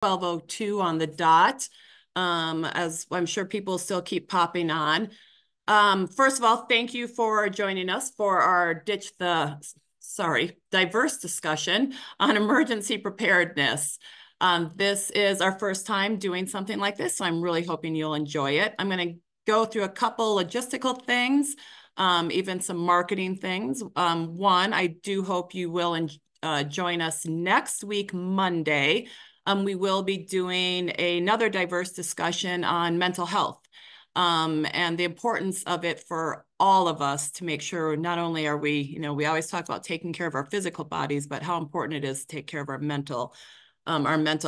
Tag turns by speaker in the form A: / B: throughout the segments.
A: 12:02 on the dot, as I'm sure people still keep popping on. First of all, thank you for joining us for our diverse discussion on emergency preparedness. This is our first time doing something like this, so I'm really hoping you'll enjoy it. I'm going to go through a couple logistical things, even some marketing things. One, I do hope you will join us next week, Monday. We will be doing another diverse discussion on mental health and the importance of it for all of us to make sure not only are we, we always talk about taking care of our physical bodies, but how important it is to take care of our mental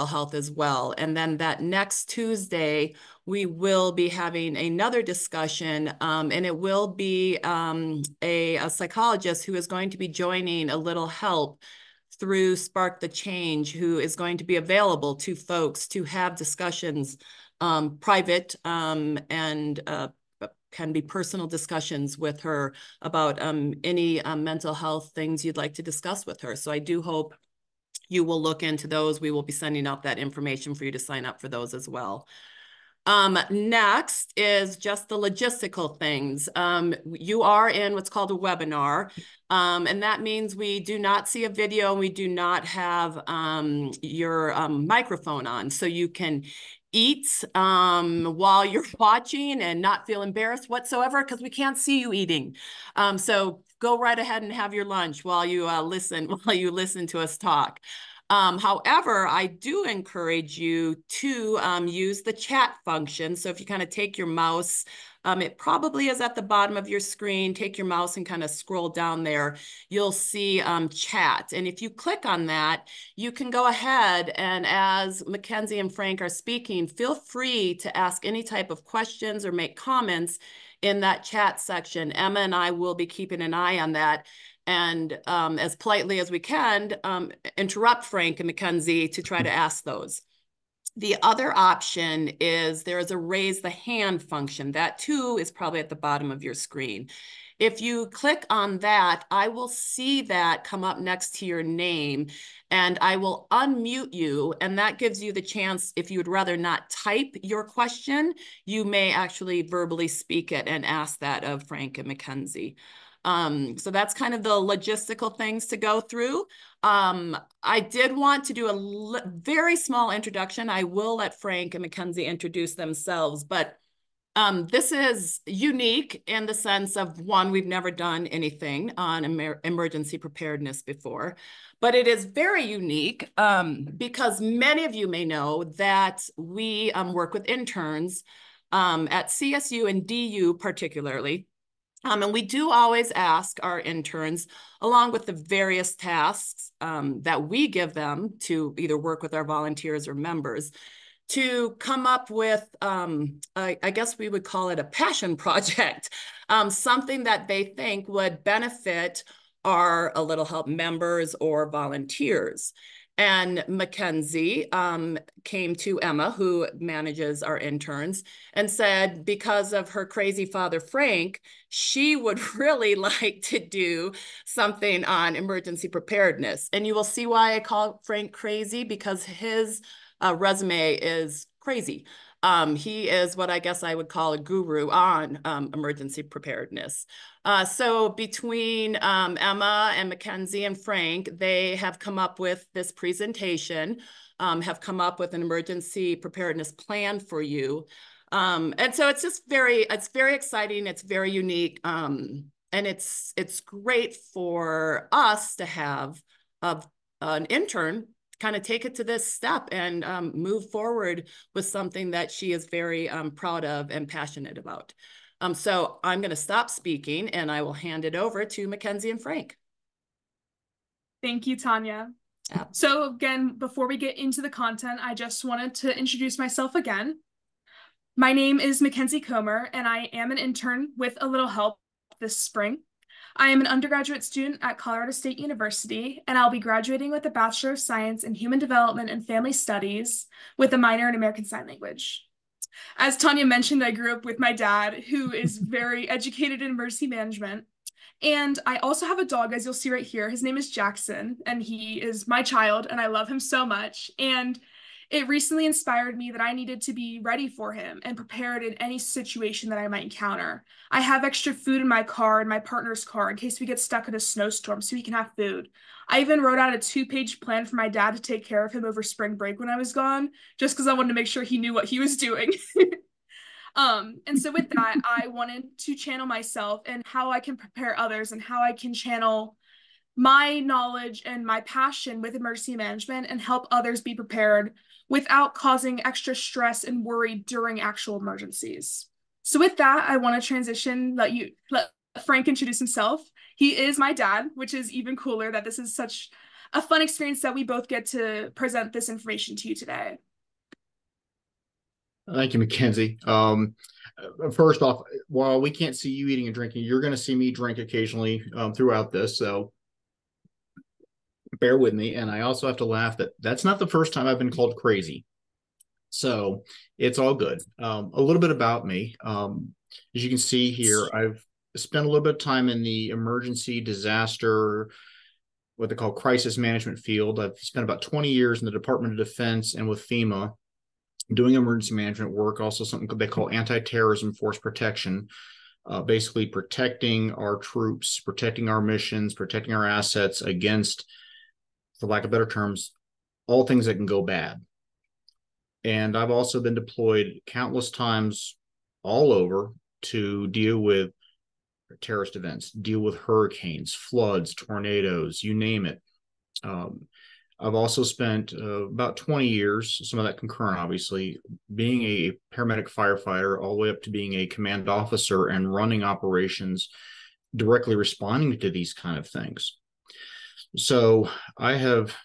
A: health as well. And then that next Tuesday, we will be having another discussion, and it will be a psychologist who is going to be joining A Little Help through Spark the Change, who is going to be available to folks to have discussions, private and can be personal discussions with her about any mental health things you'd like to discuss with her. So I do hope you will look into those. We will be sending out that information for you to sign up for those as well. Next is just the logistical things. You are in what's called a webinar, and that means we do not see a video and we do not have your microphone on. So you can eat while you're watching and not feel embarrassed whatsoever because we can't see you eating. So go right ahead and have your lunch while you listen to us talk. However, I do encourage you to use the chat function. So if you kind of take your mouse, it probably is at the bottom of your screen. Take your mouse and kind of scroll down there. You'll see chat. And if you click on that, you can go ahead and as Mackenzie and Frank are speaking, feel free to ask any type of questions or make comments in that chat section. Emma and I will be keeping an eye on that. And as politely as we can, interrupt Frank and Mackenzie to try to ask those. The other option is there is a raise the hand function. That too is probably at the bottom of your screen. If you click on that, I will see that come up next to your name and I will unmute you. And that gives you the chance, if you would rather not type your question, you may actually verbally speak it and ask that of Frank and Mackenzie. So that's kind of the logistical things to go through. I did want to do a very small introduction. I will let Frank and Mackenzie introduce themselves, but this is unique in the sense of, one, we've never done anything on emergency preparedness before, but it is very unique because many of you may know that we work with interns at CSU and DU particularly. And we do always ask our interns, along with the various tasks that we give them to either work with our volunteers or members, to come up with, I guess we would call it a passion project, something that they think would benefit our A Little Help members or volunteers. And Mackenzie came to Emma, who manages our interns, and said because of her crazy father, Frank, she would really like to do something on emergency preparedness. And you will see why I call Frank crazy, because his resume is crazy. He is what I guess I would call a guru on emergency preparedness. So between Emma and Mackenzie and Frank, they have come up with this presentation, have come up with an emergency preparedness plan for you. And so it's just it's very exciting. It's very unique. And it's great for us to have an intern kind of take it to this step and move forward with something that she is very proud of and passionate about. So I'm going to stop speaking and I will hand it over to Mackenzie and Frank.
B: Thank you, Tanya. Yeah. So again, before we get into the content, I just wanted to introduce myself again. My name is Mackenzie Comer, and I am an intern with A Little Help this spring. I am an undergraduate student at Colorado State University, and I'll be graduating with a Bachelor of Science in Human Development and Family Studies with a minor in American Sign Language. As Tanya mentioned, I grew up with my dad, who is very educated in emergency management. And I also have a dog, as you'll see right here. His name is Jackson, and he is my child, and I love him so much. And It recently inspired me that I needed to be ready for him and prepared in any situation that I might encounter. I have extra food in my car and my partner's car in case we get stuck in a snowstorm so we can have food. I even wrote out a 2-page plan for my dad to take care of him over spring break when I was gone, just because I wanted to make sure he knew what he was doing. And so with that, I wanted to channel myself and how I can prepare others and how I can channel my knowledge and my passion with emergency management and help others be prepared without causing extra stress and worry during actual emergencies. So with that, I want to transition, let Frank introduce himself. He is my dad, which is even cooler that this is such a fun experience that we both get to present this information to you today.
C: Thank you, Mackenzie. First off, while we can't see you eating and drinking, you're going to see me drink occasionally throughout this. So bear with me. And I also have to laugh that that's not the first time I've been called crazy. So it's all good. A little bit about me. As you can see here, I've spent a little bit of time in the emergency disaster, what they call crisis management field. I've spent about 20 years in the Department of Defense and with FEMA doing emergency management work, also something they call anti-terrorism force protection, basically protecting our troops, protecting our missions, protecting our assets against, for lack of better terms, all things that can go bad. And I've also been deployed countless times all over to deal with terrorist events, deal with hurricanes, floods, tornadoes, you name it. I've also spent about 20 years, some of that concurrent, obviously, being a paramedic firefighter, all the way up to being a command officer and running operations, directly responding to these kind of things. So I have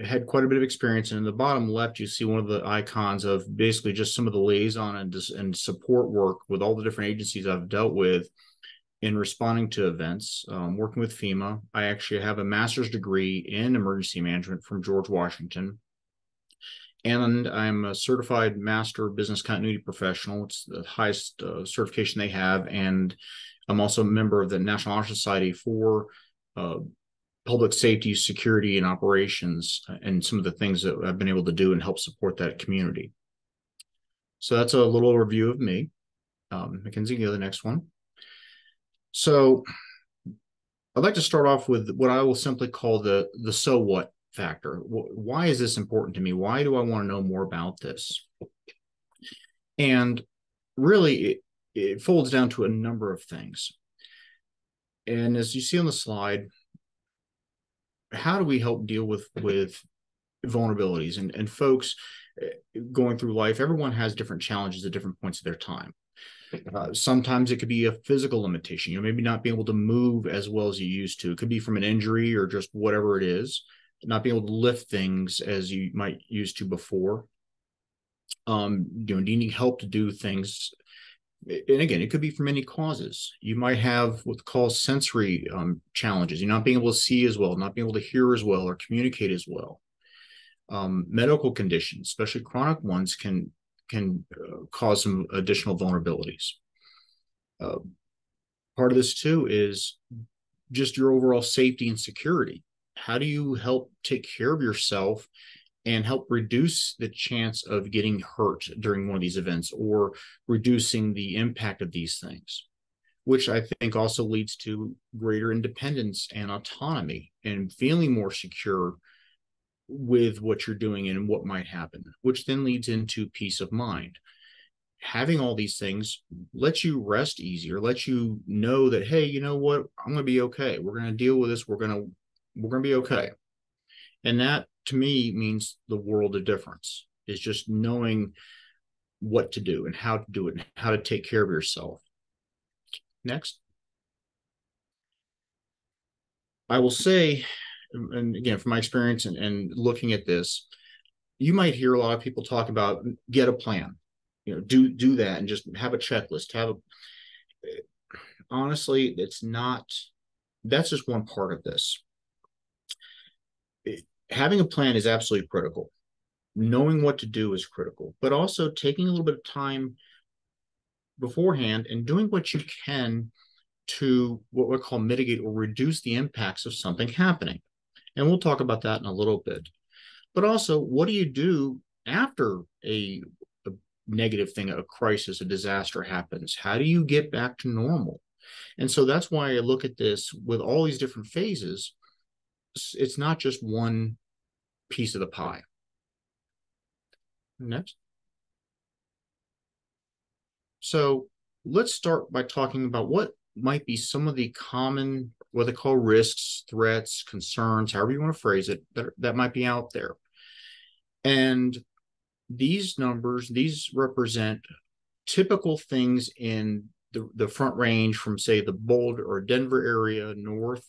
C: had quite a bit of experience. And in the bottom left, you see one of the icons of basically just some of the liaison and support work with all the different agencies I've dealt with in responding to events, working with FEMA. I actually have a master's degree in emergency management from George Washington. And I'm a certified master business continuity professional. It's the highest certification they have. And I'm also a member of the National Honor Society for public safety, security, and operations, and some of the things that I've been able to do and help support that community. So that's a little overview of me. Mackenzie, go to the next one. So I'd like to start off with what I will simply call the so what factor. Why is this important to me? Why do I want to know more about this? And really, it folds down to a number of things. And as you see on the slide, how do we help deal with vulnerabilities and folks going through life? Everyone has different challenges at different points of their time. Sometimes it could be a physical limitation, maybe not being able to move as well as you used to. It could be from an injury or just whatever it is, not being able to lift things as you might used to before. Needing help to do things. And again, it could be from many causes. You might have what's called sensory challenges. You're not being able to see as well, not being able to hear as well or communicate as well. Medical conditions, especially chronic ones, can cause some additional vulnerabilities. Part of this too is just your overall safety and security. How do you help take care of yourself and help reduce the chance of getting hurt during one of these events, or reducing the impact of these things, which I think also leads to greater independence and autonomy and feeling more secure with what you're doing and what might happen, which then leads into peace of mind. Having all these things lets you rest easier, lets you know that, hey, you know what, I'm going to be okay. We're going to deal with this. We're going to be okay. And that to me means the world of difference, is just knowing what to do and how to do it and how to take care of yourself. Next. I will say, and again, from my experience and looking at this, you might hear a lot of people talk about get a plan, do that and just have a checklist. Honestly, that's just one part of this. Having a plan is absolutely critical. Knowing what to do is critical, but also taking a little bit of time beforehand and doing what you can to what we call mitigate or reduce the impacts of something happening. And we'll talk about that in a little bit. But also, what do you do after a negative thing, a crisis, a disaster happens? How do you get back to normal? And so that's why I look at this with all these different phases. It's not just one piece of the pie. Next. So let's start by talking about what might be some of the common, what they call risks, threats, concerns, however you want to phrase it, that might be out there. And these numbers, these represent typical things in the Front Range from, say, the Boulder or Denver area north.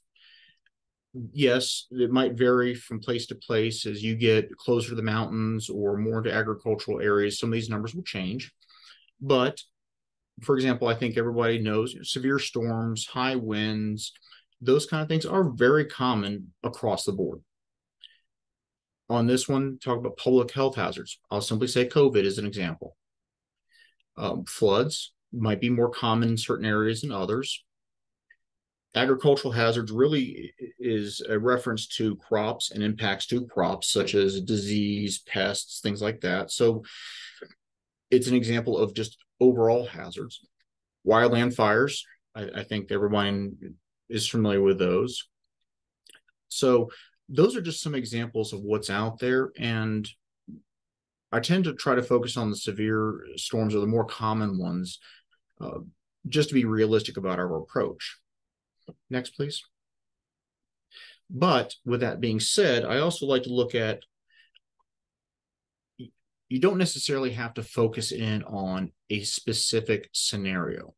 C: Yes, it might vary from place to place as you get closer to the mountains or more into agricultural areas. Some of these numbers will change. But for example, I think everybody knows severe storms, high winds, those kind of things are very common across the board. On this one, talk about public health hazards. I'll simply say COVID is an example. Floods might be more common in certain areas than others. Agricultural hazards really is a reference to crops and impacts to crops, such as disease, pests, things like that. So it's an example of just overall hazards. Wildland fires, I think everyone is familiar with those. So those are just some examples of what's out there. And I tend to try to focus on the severe storms or the more common ones, just to be realistic about our approach. Next, please. But with that being said, I also like to look at, you don't necessarily have to focus in on a specific scenario,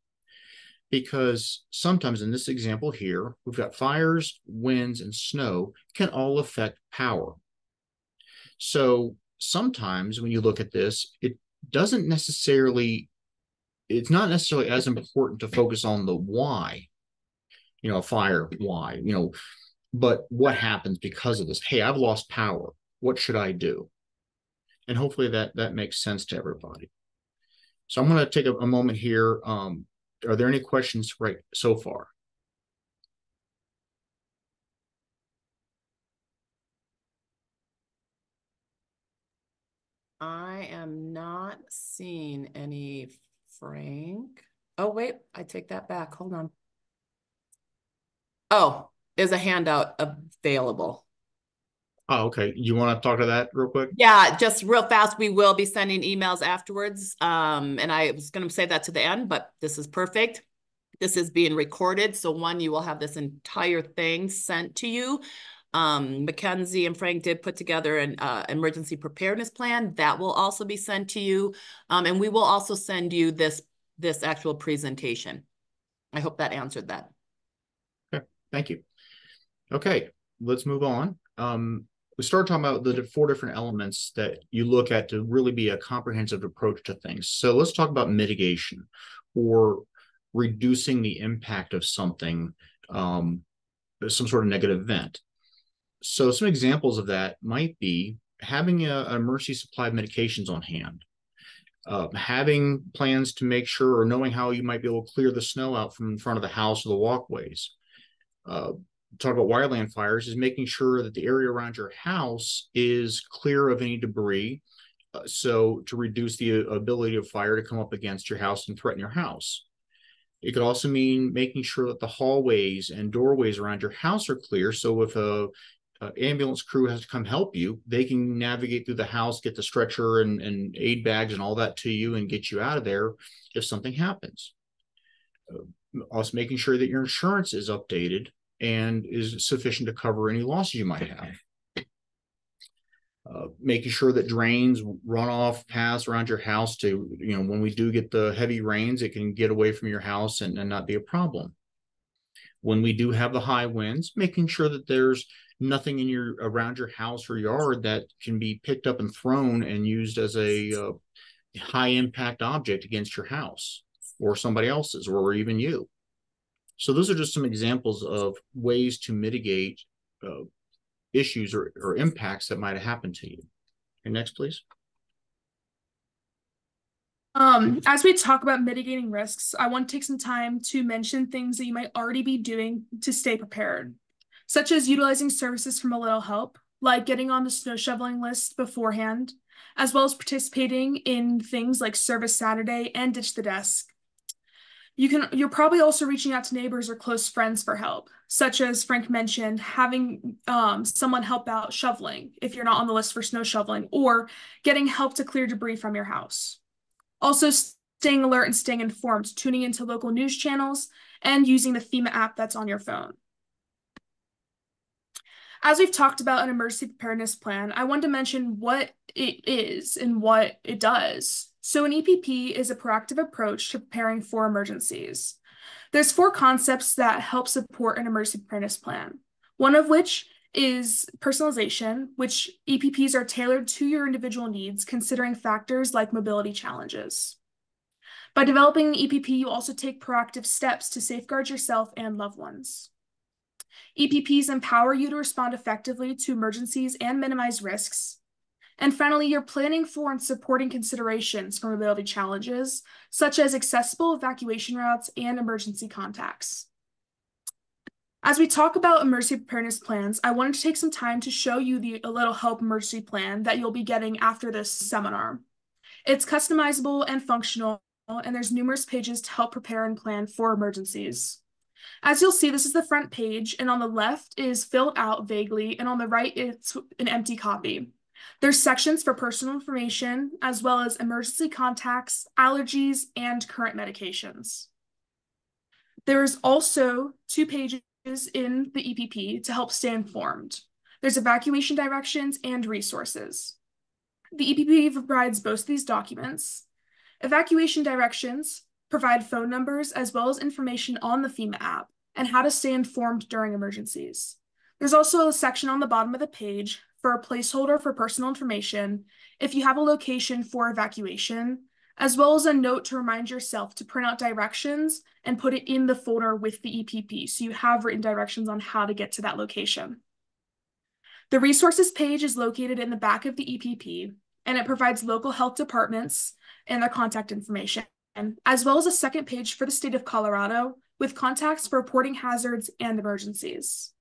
C: because sometimes in this example here, we've got fires, winds, and snow can all affect power. So sometimes when you look at this, it's not necessarily as important to focus on the why, fire, why, but what happens because of this? Hey, I've lost power. What should I do? And hopefully that makes sense to everybody. So I'm going to take a moment here. Are there any questions right so far?
A: I am not seeing any, Frank. Oh, wait, I take that back. Hold on. Oh, there's a handout available.
C: Oh, okay. You want to talk to that real quick?
A: Yeah, just real fast. We will be sending emails afterwards. And I was going to say that to the end, but this is perfect. This is being recorded. So one, you will have this entire thing sent to you. Mackenzie and Frank did put together an emergency preparedness plan that will also be sent to you. And we will also send you this actual presentation. I hope that answered that.
C: Okay, thank you. Okay, let's move on. We started talking about the 4 different elements that you look at to really be a comprehensive approach to things. So let's talk about mitigation, or reducing the impact of something, some sort of negative event. So some examples of that might be having an emergency supply of medications on hand, having plans to make sure, or knowing how you might be able to clear the snow out from in front of the house or the walkways. Talk about wildland fires is making sure that the area around your house is clear of any debris, so to reduce the ability of fire to come up against your house and threaten your house. It could also mean making sure that the hallways and doorways around your house are clear, so if a ambulance crew has to come help you, they can navigate through the house, get the stretcher and aid bags and all that to you, and get you out of there if something happens. Also making sure that your insurance is updated and is sufficient to cover any losses you might have. Making sure that drains, runoff paths around your house to, when we do get the heavy rains, it can get away from your house and not be a problem. When we do have the high winds, making sure that there's nothing around your house or yard that can be picked up and thrown and used as a high impact object against your house or somebody else's, or even you. So those are just some examples of ways to mitigate issues or impacts that might have happened to you. Okay, next, please.
B: As we talk about mitigating risks, I want to take some time to mention things that you might already be doing to stay prepared, such as utilizing services from A Little Help, like getting on the snow shoveling list beforehand, as well as participating in things like Service Saturday and Ditch the Desk. You're probably also reaching out to neighbors or close friends for help, such as Frank mentioned, having someone help out shoveling if you're not on the list for snow shoveling, or getting help to clear debris from your house. Also, staying alert and staying informed, tuning into local news channels, and using the FEMA app that's on your phone. As we've talked about an emergency preparedness plan, I wanted to mention what it is and what it does. So an EPP is a proactive approach to preparing for emergencies. There's 4 concepts that help support an emergency preparedness plan, one of which is personalization, which EPPs are tailored to your individual needs, considering factors like mobility challenges. By developing an EPP, you also take proactive steps to safeguard yourself and loved ones. EPPs empower you to respond effectively to emergencies and minimize risks. And finally, you're planning for and supporting considerations for mobility challenges, such as accessible evacuation routes and emergency contacts. As we talk about emergency preparedness plans, I wanted to take some time to show you a Little Help emergency plan that you'll be getting after this seminar. It's customizable and functional, and there's numerous pages to help prepare and plan for emergencies. As you'll see, this is the front page, and on the left is filled out vaguely, and on the right, it's an empty copy. There's sections for personal information, as well as emergency contacts, allergies, and current medications. There's also 2 pages in the EPP to help stay informed. There's evacuation directions and resources. The EPP provides both of these documents. Evacuation directions provide phone numbers as well as information on the FEMA app and how to stay informed during emergencies. There's also a section on the bottom of the page for a placeholder for personal information if you have a location for evacuation, as well as a note to remind yourself to print out directions and put it in the folder with the EPP so you have written directions on how to get to that location. The resources page is located in the back of the EPP, and it provides local health departments and their contact information, as well as a second page for the state of Colorado with contacts for reporting hazards and emergencies.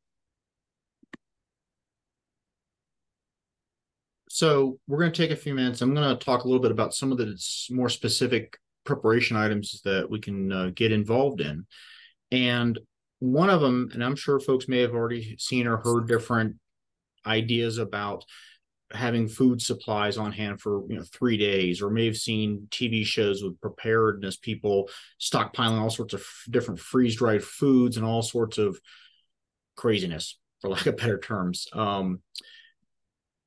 C: So we're going to take a few minutes. I'm going to talk a little bit about some of the more specific preparation items that we can get involved in. And one of them, and I'm sure folks may have already seen or heard different ideas about having food supplies on hand for 3 days, or may have seen TV shows with preparedness people stockpiling all sorts of different freeze-dried foods and all sorts of craziness, for lack of better terms.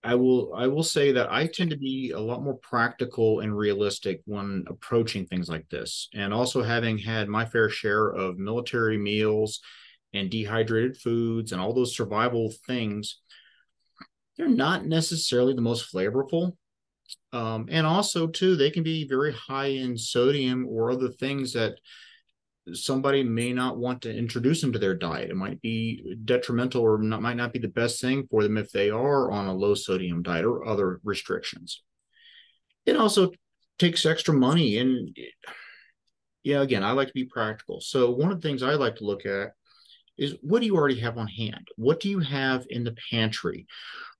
C: I will say that I tend to be a lot more practical and realistic when approaching things like this. And also, having had my fair share of military meals and dehydrated foods and all those survival things, they're not necessarily the most flavorful. And also, too, they can be very high in sodium or other things that somebody may not want to introduce into their diet. It might be detrimental or might not be the best thing for them if they are on a low sodium diet or other restrictions. It also takes extra money. And again, I like to be practical. So one of the things I like to look at is, what do you already have on hand? What do you have in the pantry?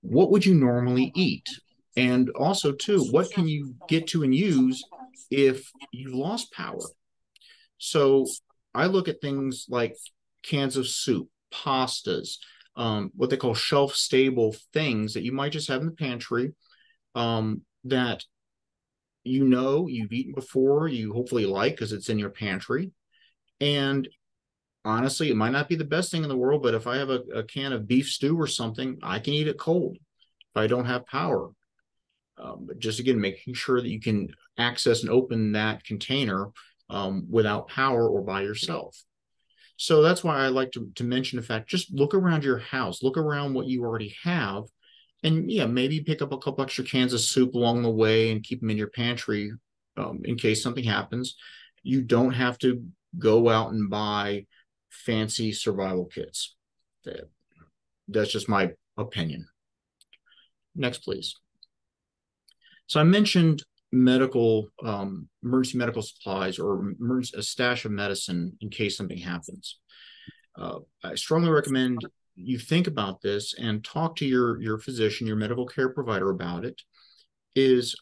C: What would you normally eat? And also, too, what can you get to and use if you've lost power? So I look at things like cans of soup, pastas, what they call shelf-stable things that you might just have in the pantry, that you've eaten before, you hopefully like because it's in your pantry. And honestly, it might not be the best thing in the world, but if I have a can of beef stew or something, I can eat it cold if I don't have power. But just again, making sure that you can access and open that container without power or by yourself. So that's why I like to mention the fact, just look around your house, look around what you already have, and maybe pick up a couple extra cans of soup along the way and keep them in your pantry in case something happens. You don't have to go out and buy fancy survival kits. That's just my opinion. Next, please. So I mentioned emergency medical supplies, or a stash of medicine in case something happens. I strongly recommend you think about this and talk to your physician, your medical care provider about it, is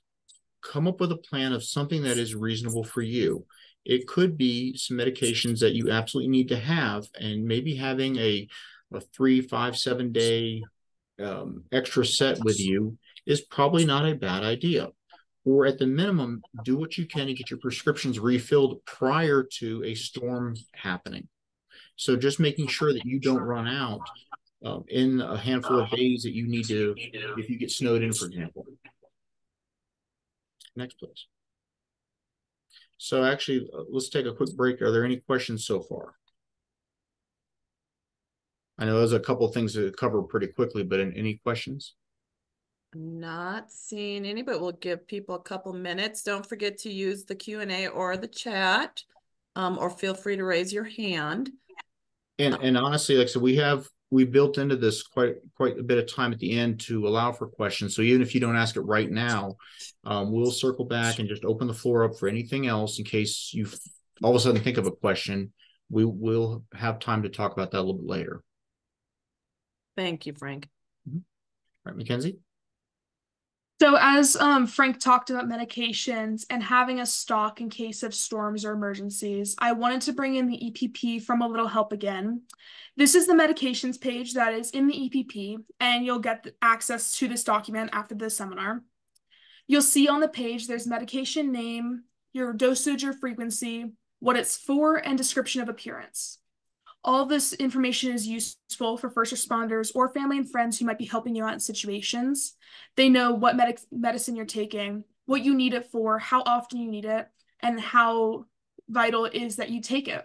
C: come up with a plan of something that is reasonable for you. It could be some medications that you absolutely need to have, and maybe having a 3, 5, 7 day extra set with you is probably not a bad idea. Or at the minimum, do what you can to get your prescriptions refilled prior to a storm happening. So just making sure that you don't run out in a handful of days that you need to, if you get snowed in, for example. Next, please. So actually, let's take a quick break. Are there any questions so far? I know there's a couple of things to cover pretty quickly, but any questions?
A: Not seeing any, but we'll give people a couple minutes. Don't forget to use the Q&A or the chat, or feel free to raise your hand.
C: And honestly, like I said, we built into this quite a bit of time at the end to allow for questions. So even if you don't ask it right now, we'll circle back and just open the floor up for anything else in case you all of a sudden think of a question. We will have time to talk about that a little bit later.
A: Thank you, Frank.
C: All right, Mackenzie.
B: So as Frank talked about medications and having a stock in case of storms or emergencies, I wanted to bring in the EPP from A Little Help again. This is the medications page that is in the EPP, and you'll get access to this document after the seminar. You'll see on the page there's medication name, your dosage or frequency, what it's for, and description of appearance. All this information is useful for first responders or family and friends who might be helping you out in situations. They know what medicine you're taking, what you need it for, how often you need it, and how vital it is that you take it.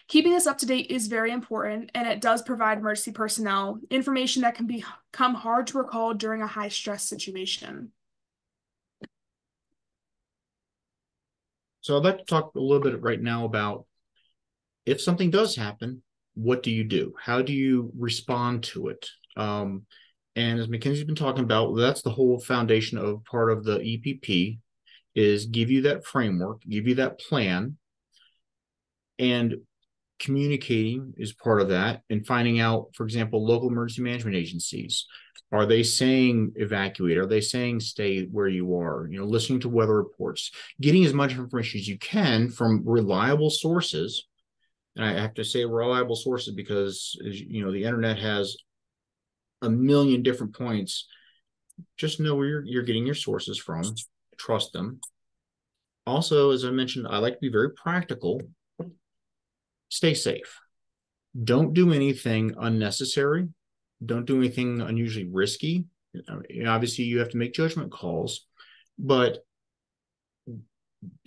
B: Keeping this up to date is very important, and it does provide emergency personnel information that can become hard to recall during a high-stress situation.
C: So I'd like to talk a little bit right now about if something does happen, what do you do? How do you respond to it? And as Mackenzie's been talking about, that's the whole foundation of part of the EPP, is give you that framework, give you that plan, and communicating is part of that, and finding out, for example, local emergency management agencies. Are they saying evacuate? Are they saying stay where you are? You know, listening to weather reports, getting as much information as you can from reliable sources. And I have to say reliable sources because, you know, the internet has a million different points. Just know where you're getting your sources from. Trust them. Also, as I mentioned, I like to be very practical. Stay safe. Don't do anything unnecessary. Don't do anything unusually risky. Obviously, you have to make judgment calls, but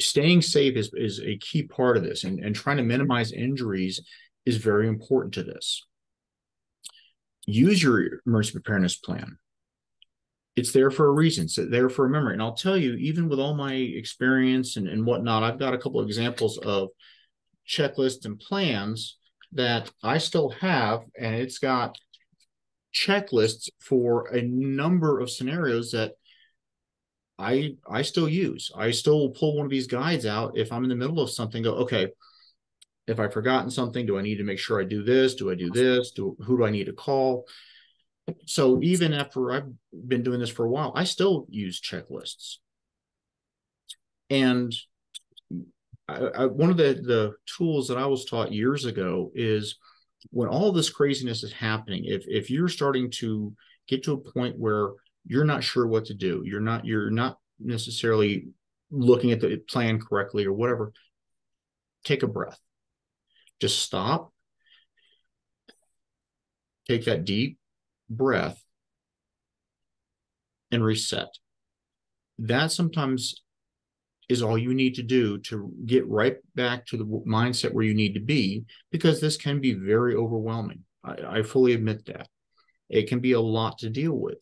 C: staying safe is a key part of this, and trying to minimize injuries is very important to this. Use your emergency preparedness plan. It's there for a reason. It's there for a memory. And I'll tell you, even with all my experience and whatnot, I've got a couple of examples of checklists and plans that I still have, and it's got checklists for a number of scenarios that I still use. I still pull one of these guides out if I'm in the middle of something, go, okay, if I've forgotten something, do I need to make sure I do this? Do I do this? Who do I need to call? So even after I've been doing this for a while, I still use checklists. And one of the tools that I was taught years ago is when all this craziness is happening, if you're starting to get to a point where you're not sure what to do, you're not necessarily looking at the plan correctly or whatever, take a breath. Just stop, take that deep breath, and reset. That sometimes is all you need to do to get right back to the mindset where you need to be, because this can be very overwhelming. I fully admit that. It can be a lot to deal with.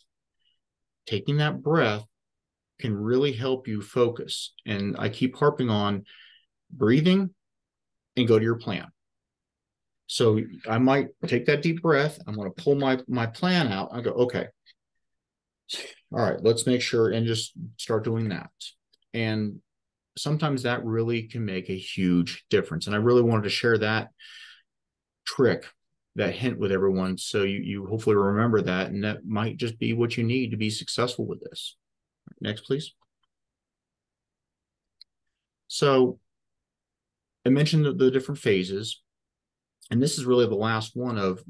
C: Taking that breath can really help you focus. And I keep harping on breathing and go to your plan. So I might take that deep breath. I'm going to pull my plan out. I go, okay, all right, let's make sure, and just start doing that. And sometimes that really can make a huge difference. And I really wanted to share that trick, that hint with everyone. So you hopefully remember that, and that might just be what you need to be successful with this. Next, please. So I mentioned the different phases, and this is really the last one of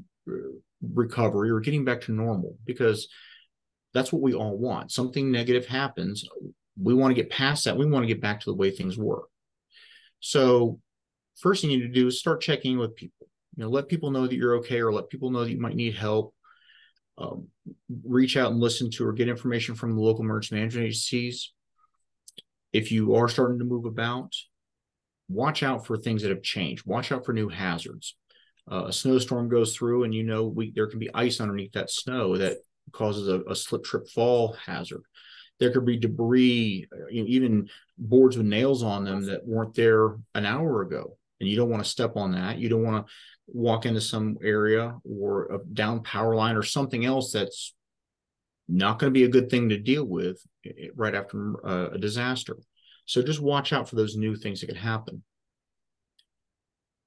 C: recovery or getting back to normal, because that's what we all want. Something negative happens. We want to get past that. We want to get back to the way things were. So first thing you need to do is start checking with people. Let people know that you're okay, or let people know that you might need help. Reach out and listen to or get information from the local emergency management agencies. If you are starting to move about, watch out for things that have changed. Watch out for new hazards. A snowstorm goes through, and there can be ice underneath that snow that causes a slip, trip, fall hazard. There could be debris, even boards with nails on them that weren't there an hour ago, and you don't want to step on that. You don't want to walk into some area or a down power line or something else that's not going to be a good thing to deal with right after a disaster. So just watch out for those new things that could happen.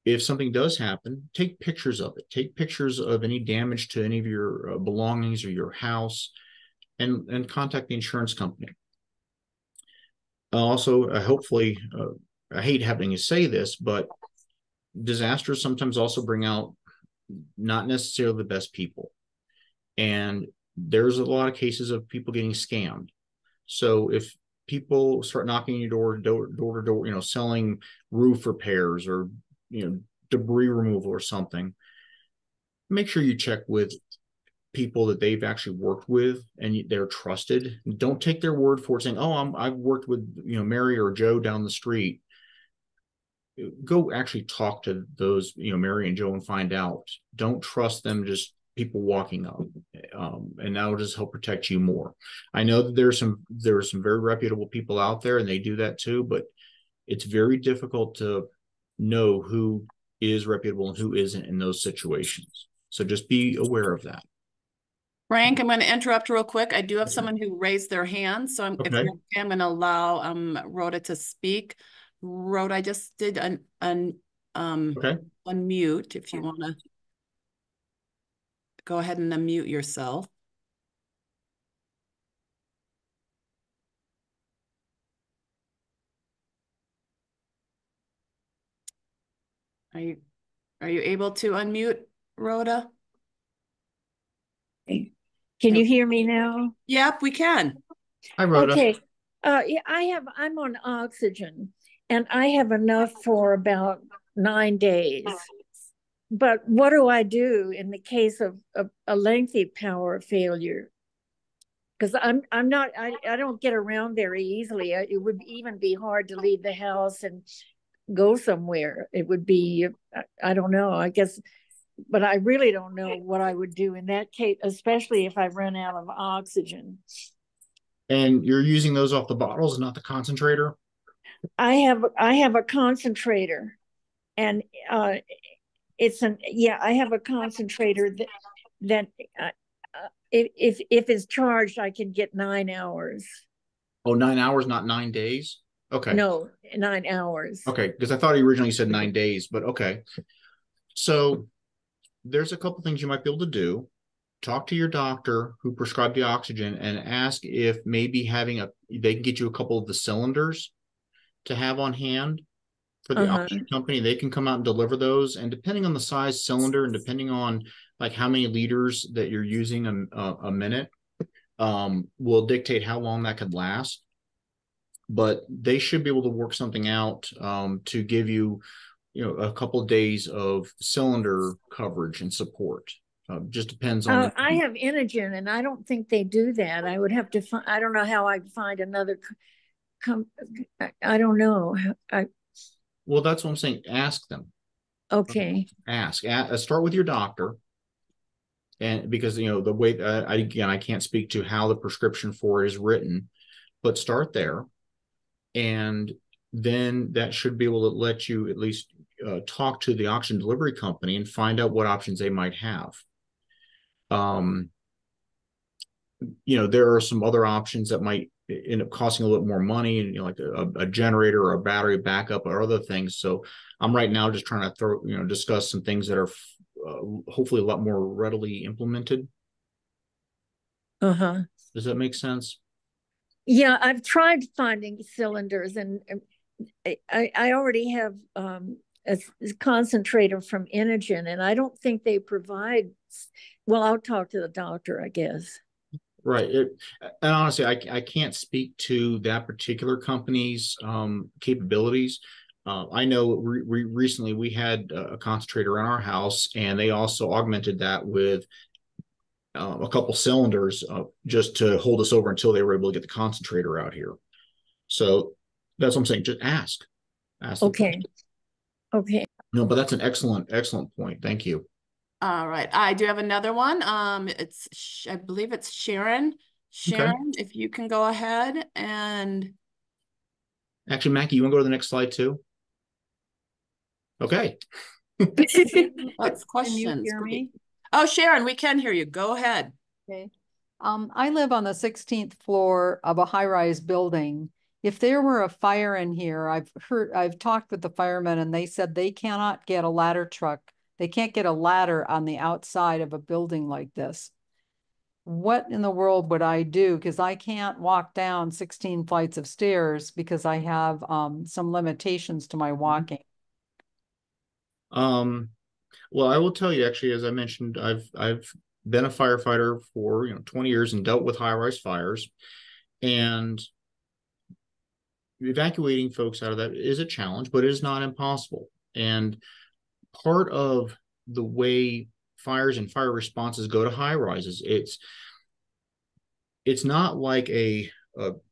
C: If something does happen, take pictures of it. Take pictures of any damage to any of your belongings or your house, and contact the insurance company. Also, hopefully, I hate having to say this, but disasters sometimes also bring out not necessarily the best people. And there's a lot of cases of people getting scammed. So if people start knocking on your door to door, selling roof repairs or, debris removal or something, make sure you check with people that they've actually worked with and they're trusted. Don't take their word for it, saying, "Oh, I've worked with Mary or Joe down the street." Go actually talk to those Mary and Joe and find out. Don't trust them, just people walking up, and that will just help protect you more. I know that there are some very reputable people out there, and they do that too, but it's very difficult to know who is reputable and who isn't in those situations. So just be aware of that.
A: Frank, I'm going to interrupt real quick. I do have someone who raised their hand, so
C: Okay.
A: if you're okay, I'm going to allow Rhoda to speak. Rhoda, I just did okay. Unmute if you want to go ahead and unmute yourself. Are you able to unmute, Rhoda?
D: Can you hear me now?
A: Yep, we can.
C: Hi, Rhoda.
D: Okay. Yeah, I'm on oxygen, and I have enough for about 9 days. But what do I do in the case of a lengthy power failure? Because I don't get around very easily. It would even be hard to leave the house and go somewhere. It would be, I don't know, I guess, but I really don't know what I would do in that case, especially if I run out of oxygen.
C: And you're using those off the bottles, not the concentrator?
D: I have a concentrator, and I have a concentrator that if it's charged, I can get 9 hours.
C: Oh, 9 hours, not 9 days? Okay.
D: No, 9 hours.
C: Okay, because I thought he originally said 9 days, but okay. So there's a couple things you might be able to do. Talk to your doctor who prescribed the oxygen and ask if maybe they can get you a couple of the cylinders to have on hand for the oxygen company. They can come out and deliver those. And depending on the size cylinder and depending on like how many liters that you're using a minute, will dictate how long that could last. But they should be able to work something out to give you, a couple of days of cylinder coverage and support. Just depends on.
D: I have Inogen, and I don't think they do that. I would have to find. I don't know how I'd find another. I don't know.
C: Well, that's what I'm saying. Ask them.
D: Okay.
C: Ask. Start with your doctor, and because the way I can't speak to how the prescription for it is written, but start there, and then that should be able to let you at least talk to the oxygen delivery company and find out what options they might have. There are some other options that might end up costing a little more money, and like a generator or a battery backup or other things. So I'm right now just trying to discuss some things that are hopefully a lot more readily implemented.
D: Does
C: that make sense?
D: Yeah, I've tried finding cylinders, and I already have a concentrator from Inogen, and I don't think they provide. Well, I'll talk to the doctor, I guess.
C: Right. And honestly, I can't speak to that particular company's capabilities. I know recently we had a concentrator in our house, and they also augmented that with a couple cylinders just to hold us over until they were able to get the concentrator out here. So that's what I'm saying. Just ask. Ask the
D: Okay.
C: question.
D: Okay.
C: No, but that's an excellent point. Thank you.
A: All right. I do have another one. I believe it's Sharon.
C: Okay.
A: Sharon, if you can go ahead and.
C: Actually, Mackie, you want to go to the next slide too? Okay.
A: That's questions.
E: Can you hear me?
A: Oh, Sharon, we can hear you. Go ahead.
E: Okay. I live on the 16th floor of a high-rise building. If there were a fire in here, I've talked with the firemen, and they said they cannot get a ladder truck. They can't get a ladder on the outside of a building like this. What in the world would I do? Because I can't walk down 16 flights of stairs because I have some limitations to my walking.
C: Well, I will tell you, actually, as I mentioned, I've been a firefighter for 20 years and dealt with high-rise fires, and evacuating folks out of that is a challenge, but it is not impossible. And part of the way fires and fire responses go to high rises, it's not like a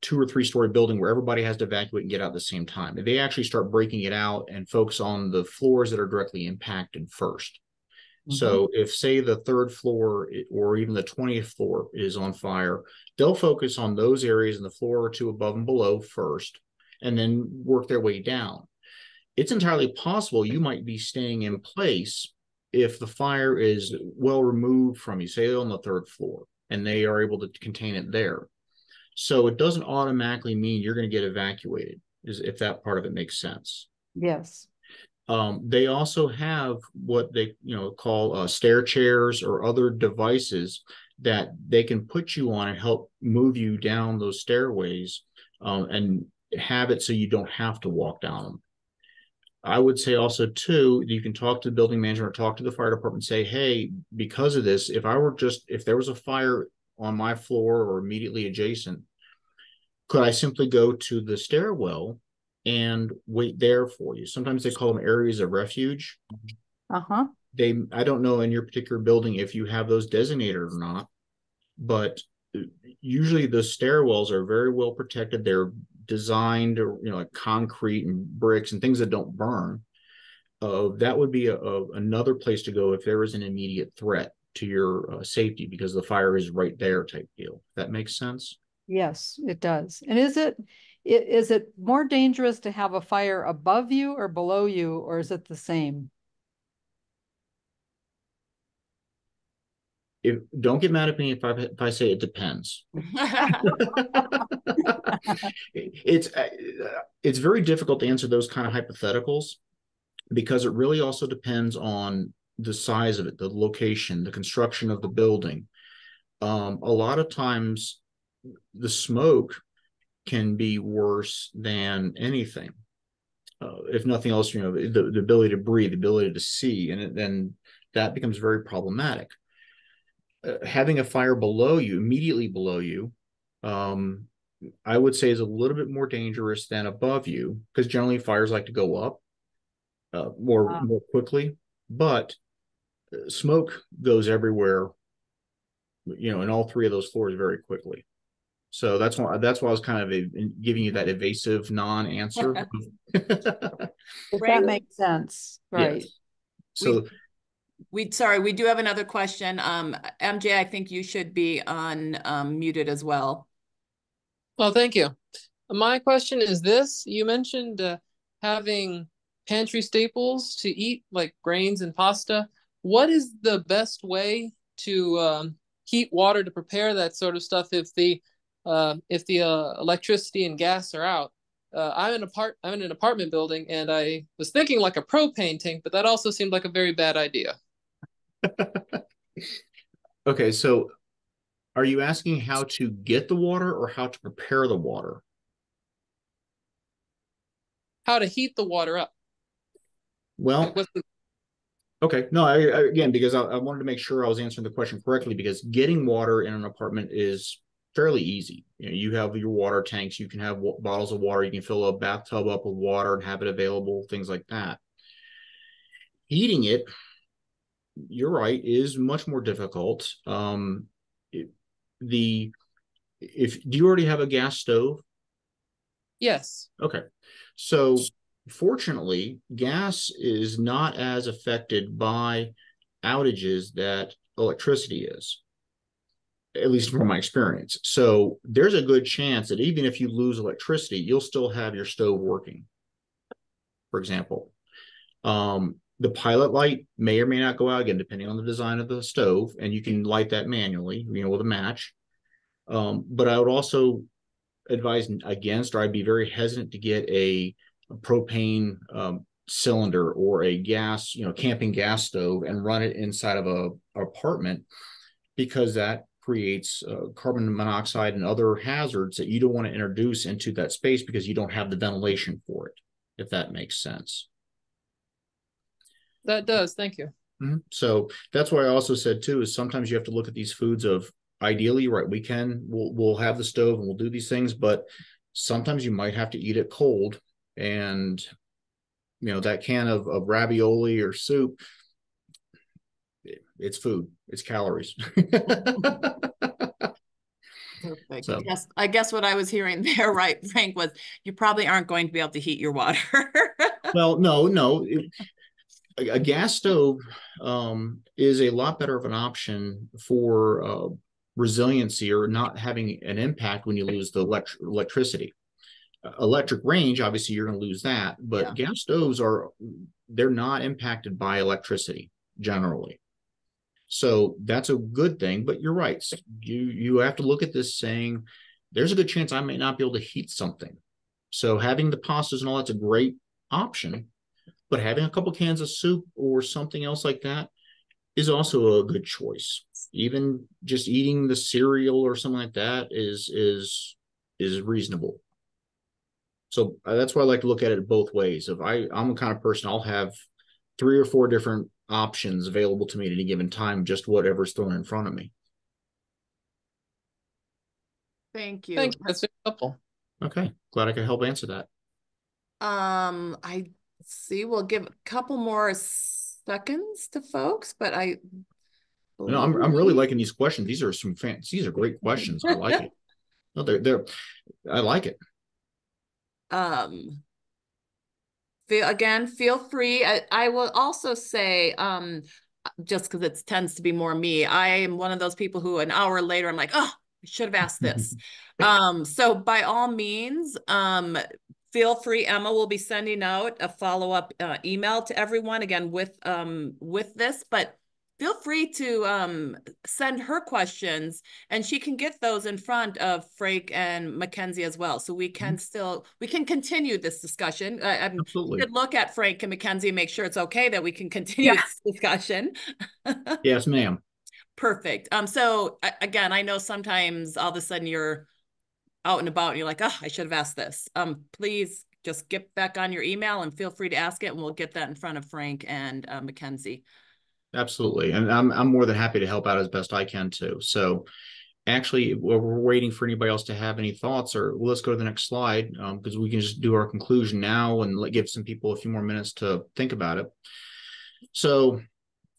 C: 2 or 3 story building where everybody has to evacuate and get out at the same time. They actually start breaking it out and focus on the floors that are directly impacted first. So if, say, the 3rd floor or even the 20th floor is on fire, they'll focus on those areas in the floor or 2 above and below first, and then work their way down. It's entirely possible you might be staying in place if the fire is well removed from you, say on the 3rd floor, and they are able to contain it there. So it doesn't automatically mean you're going to get evacuated, if that part of it makes sense.
E: Yes.
C: They also have what they call stair chairs or other devices that they can put you on and help move you down those stairways, and have it so you don't have to walk down them. I would say also too, you can talk to the building manager or talk to the fire department and say, hey, because of this, if there was a fire on my floor or immediately adjacent, could I simply go to the stairwell and wait there for you? Sometimes they call them areas of refuge.
E: Uh-huh.
C: I don't know in your particular building if you have those designated or not, but usually the stairwells are very well protected. They're designed, like concrete and bricks and things that don't burn. That would be another place to go if there is an immediate threat to your safety because the fire is right there type deal. That makes sense?
E: Yes, it does. And is it more dangerous to have a fire above you or below you, or is it the same?
C: Don't get mad at me if I say it depends. It's very difficult to answer those kind of hypotheticals because it really also depends on the size of it, the location, the construction of the building. A lot of times the smoke can be worse than anything. If nothing else, the ability to breathe, the ability to see, and then that becomes very problematic. Having a fire below you, immediately below you, I would say is a little bit more dangerous than above you because generally fires like to go up more quickly, but smoke goes everywhere, in all 3 of those floors very quickly. So that's why I was kind of giving you that evasive non-answer.
E: That makes sense, right?
C: Yes. So
A: we do have another question. MJ, I think you should be muted as well.
F: Well, thank you. My question is this: you mentioned having pantry staples to eat, like grains and pasta. What is the best way to heat water to prepare that sort of stuff if the electricity and gas are out? I'm in an apartment building, and I was thinking like a propane tank, but that also seemed like a very bad idea.
C: Okay, so Are you asking how to get the water or how to prepare the water?
F: How to heat the water up?
C: Well,
F: Like
C: okay. No, again, because I wanted to make sure I was answering the question correctly, because getting water in an apartment is fairly easy. You have your water tanks, you can have bottles of water, you can fill a bathtub up with water and have it available, things like that. Heating it, you're right, is much more difficult. Do you already have a gas stove?
F: yes.
C: Okay. So fortunately, gas is not as affected by outages that electricity is, at least from my experience. So there's a good chance that even if you lose electricity, you'll still have your stove working, for example. The pilot light may or may not go out, again, depending on the design of the stove, and you can light that manually, with a match. But I would also advise against, or I'd be very hesitant to get a propane cylinder or a gas, camping gas stove and run it inside of an apartment, because that creates carbon monoxide and other hazards that you don't want to introduce into that space because you don't have the ventilation for it, if that makes sense.
F: That does. Thank you.
C: Mm-hmm. So that's why I also said too, is sometimes you have to look at these foods of, ideally, right, we'll have the stove and we'll do these things, but sometimes you might have to eat it cold. And that can of ravioli or soup, it's food, it's calories.
A: Perfect.
C: So,
A: I guess what I was hearing there, right, Frank, was you probably aren't going to be able to heat your water.
C: well, no. A gas stove is a lot better of an option for resiliency or not having an impact when you lose the electricity. Electric range, obviously, you're going to lose that, but gas stoves they're not impacted by electricity generally. So that's a good thing, but you're right. You have to look at this saying, there's a good chance I may not be able to heat something. So having the pastas and all that's a great option, but having a couple cans of soup or something else like that is also a good choice. Even just eating the cereal or something like that is reasonable. So that's why I like to look at it both ways. If I'm the kind of person, I'll have 3 or 4 different options available to me at any given time, just whatever's thrown in front of me.
A: Thank you.
F: Thank you. That's very helpful.
C: Okay, glad I could help answer that.
A: I see. We'll give a couple more seconds to folks, but I'm
C: really liking these questions. These are great questions. I like it. No, I like it.
A: Feel free. I will also say, just because it tends to be more me, I am one of those people who an hour later, I'm like, oh, I should have asked this. So by all means, feel free. Emma will be sending out a follow-up email to everyone again with this, but feel free to send her questions and she can get those in front of Frank and Mackenzie as well. So we can continue this discussion.
C: Absolutely.
A: We could look at Frank and Mackenzie and make sure it's okay that we can continue this discussion.
C: Yes, ma'am.
A: Perfect. So again, I know sometimes all of a sudden you're out and about and you're like, oh, I should have asked this. Please just get back on your email and feel free to ask it and we'll get that in front of Frank and Mackenzie.
C: Absolutely. And I'm more than happy to help out as best I can too. So actually, we're waiting for anybody else to have any thoughts, or let's go to the next slide, because we can just do our conclusion now and give some people a few more minutes to think about it. So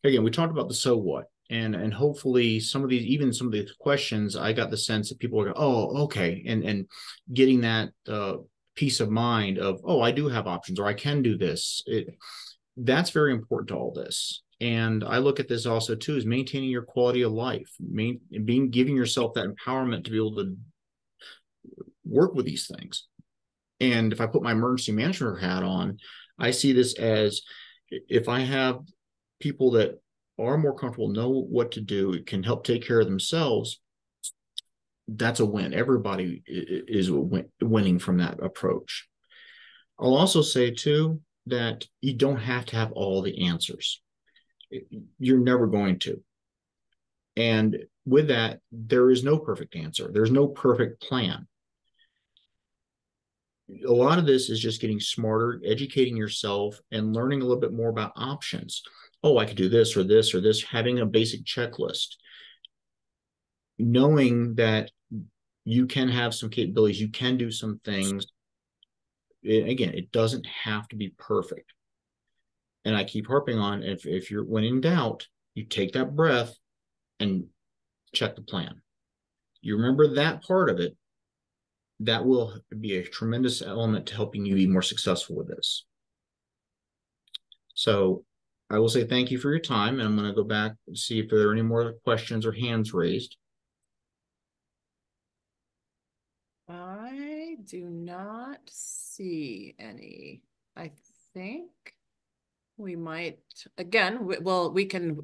C: again, we talked about the so what, and hopefully some of these questions, I got the sense that people are going, oh, okay. And getting that peace of mind of, oh, I do have options, or I can do this. That's very important to all this. And I look at this also too as maintaining your quality of life, giving yourself that empowerment to be able to work with these things. And if I put my emergency manager hat on, I see this as, if I have people that are more comfortable, know what to do, can help take care of themselves, that's a win. Everybody is winning from that approach. I'll also say too that you don't have to have all the answers. You're never going to. And with that, there is no perfect answer. There's no perfect plan. A lot of this is just getting smarter, educating yourself, and learning a little bit more about options. Oh, I could do this or this or this, having a basic checklist, knowing that you can have some capabilities, you can do some things. Again, it doesn't have to be perfect. And I keep harping on, if you're, when in doubt, you take that breath and check the plan. You remember that part of it, that will be a tremendous element to helping you be more successful with this. So I will say thank you for your time, and I'm going to go back and see if there are any more questions or hands raised.
A: I do not see any. I think we might, again, well,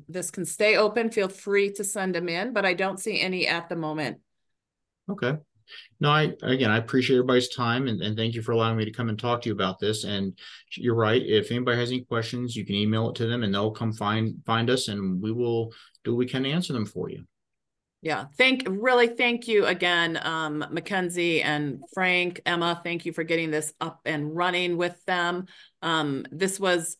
A: this can stay open. Feel free to send them in, but I don't see any at the moment.
C: Okay. No, I appreciate everybody's time, and thank you for allowing me to come and talk to you about this. And you're right. If anybody has any questions, you can email it to them and they'll come find us, and we will do what we can to answer them for you.
A: Yeah, really thank you again, Mackenzie and Frank, Emma, thank you for getting this up and running with them. This was,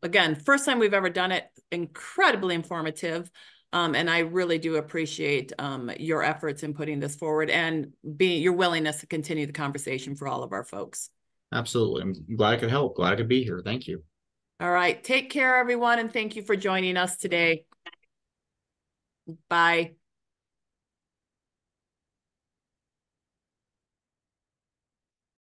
A: again, first time we've ever done it, incredibly informative. And I really do appreciate your efforts in putting this forward and your willingness to continue the conversation for all of our folks.
C: Absolutely. I'm glad I could help. Glad I could be here. Thank you.
A: All right. Take care, everyone. And thank you for joining us today. Bye.